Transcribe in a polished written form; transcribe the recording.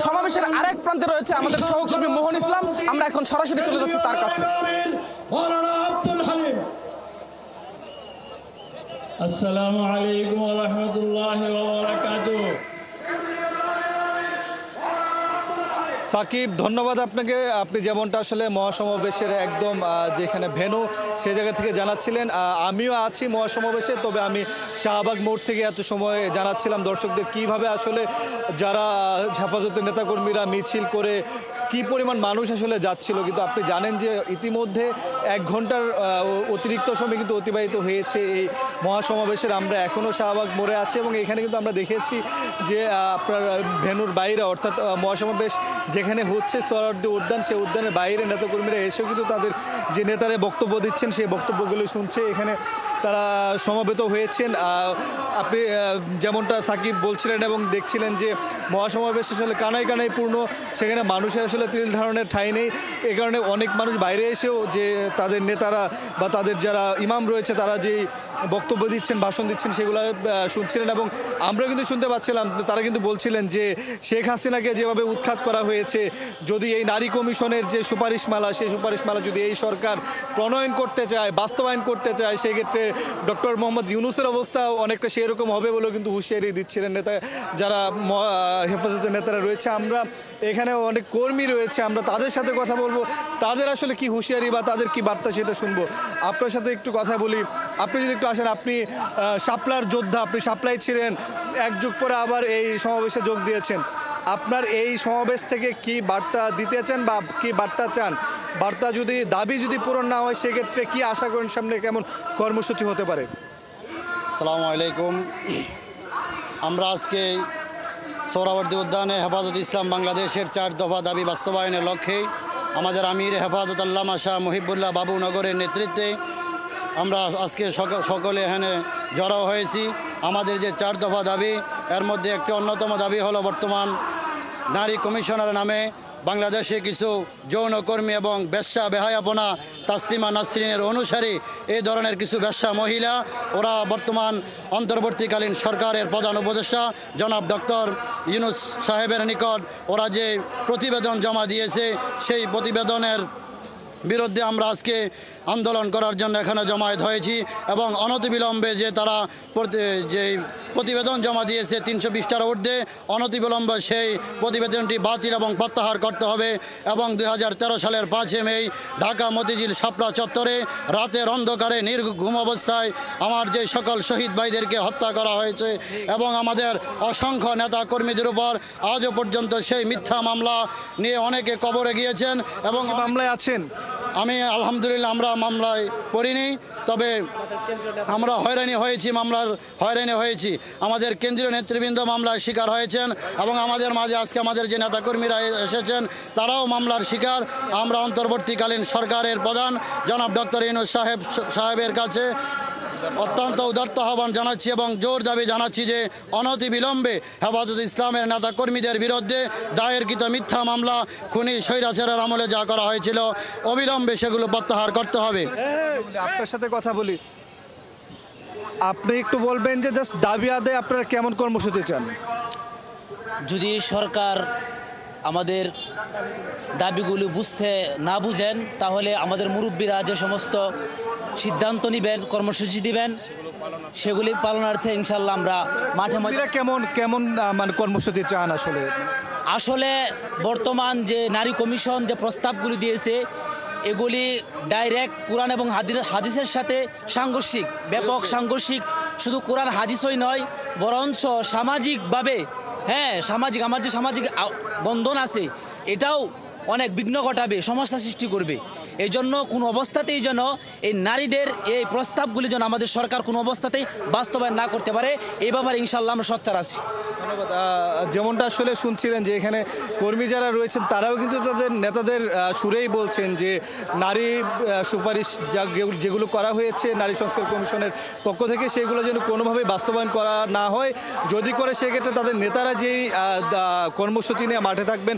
সমাবেশের আরেক প্রান্তে রয়েছে আমাদের সহকর্মী মোহন ইসলাম। আমরা এখন সরাসরি চলে যাচ্ছি তার কাছে। আসসালামু আলাইকুম ওয়া রাহমাতুল্লাহি ওয়া বারাকাতুহু। সাকিব, ধন্যবাদ আপনাকে। আপনি যেমনটা আসলে মহাসমাবেশের একদম যেখানে ভেন্যু সেই জায়গা থেকে জানাচ্ছিলেন, আমিও আছি মহাসমাবেশে। তবে আমি শাহবাগ মোড় থেকে এত সময় জানাচ্ছিলাম দর্শকদের কিভাবে আসলে যারা হেফাজতের নেতাকর্মীরা মিছিল করে কি পরিমাণ মানুষ আসলে যাচ্ছিল। কিন্তু আপনি জানেন যে ইতিমধ্যে 1 ঘন্টার অতিরিক্ত সময় কিন্তু অতিবাহিত হয়েছে এই মহাসমাবেশের। আমরা এখনও শাহবাগ মোড়ে আছি এবং এখানে কিন্তু আমরা দেখেছি যে আপনার ভেন্যুর বাইরে, অর্থাৎ মহাসমাবেশ যেখানে হচ্ছে সোহরাওয়ার্দী উদ্যান, সেই উদ্যানের বাইরে নেতাকর্মীরা এসেও কিন্তু তাদের যে নেতারা বক্তব্য দিচ্ছেন সেই বক্তব্যগুলো শুনছে। এখানে তারা সমবেত হয়েছেন। আপনি যেমনটা সাকিব বলছিলেন এবং দেখছিলেন যে মহাসমাবেশ আসলে কানায় কানায় পূর্ণ, সেখানে মানুষের আসলে তিল ধারণের ঠাঁই নেই। এ কারণে অনেক মানুষ বাইরে এসেও যে তাদের নেতারা বা তাদের যারা ইমাম রয়েছে তারা যেই বক্তব্য দিচ্ছেন, ভাষণ দিচ্ছেন, সেগুলো শুনছিলেন। এবং আমরা কিন্তু শুনতে পাচ্ছিলাম তারা কিন্তু বলছিলেন যে শেখ হাসিনাকে যেভাবে উৎখাত করা হয়েছে, যদি এই নারী কমিশনের যে সুপারিশমালা, সেই সুপারিশমালা যদি এই সরকার প্রণয়ন করতে চায়, বাস্তবায়ন করতে চায়, সেক্ষেত্রে ডক্টর মোহাম্মদ ইউনূসের অবস্থা অনেকটা সেরকম হবে বলেও কিন্তু হুঁশিয়ারি দিচ্ছিলেন নেতা, যারা হেফাজতের নেতারা রয়েছে। আমরা এখানে অনেক কর্মী রয়েছে, আমরা তাদের সাথে কথা বলবো, তাদের আসলে কি হুঁশিয়ারি বা তাদের কি বার্তা সেটা শুনবো। আপনার সাথে একটু কথা বলি। আপনি যদি একটু আসেন, আপনি শাপলার যোদ্ধা, আপনি শাপলায় ছিলেন, 1 যুগ পরে আবার এই সমাবেশে যোগ দিয়েছেন। আপনার এই সমাবেশ থেকে কি বার্তা দিতে চান বা কি বার্তা চান? বার্তা যদি দাবি যদি পূরণ না হয় সেক্ষেত্রে কি আশা করেন সামনে কেমন কর্মসূচি হতে পারে? আসসালামু আলাইকুম। আমরা আজকে সোহরাওয়ার্দী উদ্যানে হেফাজত ইসলাম বাংলাদেশের 4 দফা দাবি বাস্তবায়নের লক্ষ্যে আমাদের আমির হেফাজত আল্লামা শাহ মুহিবুল্লাহ বাবুনগরের নেতৃত্বে আমরা আজকে সকলে এখানে জড়ো হয়েছি। আমাদের যে 4 দফা দাবি, এর মধ্যে একটি অন্যতম দাবি হলো বর্তমান নারী কমিশনার নামে বাংলাদেশে কিছু যৌনকর্মী এবং বেশ্যা বেহায়াপনা তাসলিমা নাসরিনের অনুসারী এই ধরনের কিছু বেশ্যা মহিলা, ওরা বর্তমান অন্তর্বর্তীকালীন সরকারের প্রধান উপদেষ্টা জনাব ডক্টর ইউনূস সাহেবের নিকট ওরা যে প্রতিবেদন জমা দিয়েছে, সেই প্রতিবেদনের বিরুদ্ধে আমরা আজকে আন্দোলন করার জন্য এখানে জমায়েত হয়েছি। এবং অনতিবিলম্বে যে তারা যে প্রতিবেদন জমা দিয়েছে 320টার ঊর্ধ্বে, অনতিবিলম্বে সেই প্রতিবেদনটি বাতিল এবং প্রত্যাহার করতে হবে। এবং 2013 সালের 5 মে ঢাকা মতিঝিল শাপলা চত্বরে রাতের অন্ধকারে নির্ঘুম অবস্থায় আমার যে সকল শহীদ ভাইদেরকে হত্যা করা হয়েছে এবং আমাদের অসংখ্য নেতা কর্মীদের উপর আজও পর্যন্ত সেই মিথ্যা মামলা নিয়ে অনেকে কবরে গিয়েছেন। এবং মামলায় আছেন? আমি আলহামদুলিল্লাহ আমরা মামলায় পড়িনি, তবে আমরা হয়রানি হয়েছি। আমাদের কেন্দ্রীয় নেতৃবৃন্দ মামলার শিকার হয়েছেন এবং আমাদের মাঝে আজকে আমাদের যে নেতাকর্মীরা এসেছেন তারাও মামলার শিকার। আমরা অন্তর্বর্তীকালীন সরকারের প্রধান জনাব ডক্টর ইউনূস সাহেবের কাছে অত্যন্ত উদাত্ত আহ্বান জানাচ্ছি এবং জোর দাবি জানাচ্ছি যে অনতিবিলম্বে হেফাজত ইসলামের নেতাকর্মীদের বিরুদ্ধে দায়েরকৃত মিথ্যা মামলা, খুনি স্বৈরাচারের আমলে যা করা হয়েছিল, অবিলম্বে সেগুলো প্রত্যাহার করতে হবে। আপনার সাথে কথা বলি, আপনি একটু বলবেন যে জাস্ট দাবি আদায় আপনারা কেমন কর্মসূচি চান? যদি সরকার আমাদের দাবিগুলি বুঝতে না বুঝেন, তাহলে আমাদের মুরব্বীরা যে সমস্ত সিদ্ধান্ত নেবেন, কর্মসূচি দিবেন, সেগুলি পালনার্থে ইনশাল্লাহ আমরা মাঠে কেমন মানে কর্মসূচি চান? আসলে বর্তমান যে নারী কমিশন যে প্রস্তাবগুলি দিয়েছে, এগুলি ডাইরেক্ট কোরআন এবং হাদিসের সাথে সাংঘর্ষিক, ব্যাপক সাংঘর্ষিক। শুধু কোরআন হাদিসই নয়, বরঞ্চ সামাজিকভাবে, আমার যে সামাজিক বন্ধন আছে এটাও অনেক বিঘ্ন ঘটাবে, সমস্যা সৃষ্টি করবে। এই জন্য কোনো অবস্থাতেই যেন এই নারীদের এই প্রস্তাবগুলি যেন আমাদের সরকার কোনো অবস্থাতেই বাস্তবায়ন না করতে পারে, এই ব্যাপারে ইনশাল্লাহ আমরা সোচ্চার আছি। ধন্যবাদ। যেমনটা আসলে শুনছিলেন যে এখানে কর্মী যারা রয়েছেন তারাও কিন্তু তাদের নেতাদের সুরেই বলছেন যে নারী সুপারিশ যেগুলো করা হয়েছে নারী সংস্কার কমিশনের পক্ষ থেকে, সেগুলো যেন কোনোভাবেই বাস্তবায়ন করা না হয়। যদি করে সেক্ষেত্রে তাদের নেতারা যেই কর্মসূচি নিয়ে মাঠে থাকবেন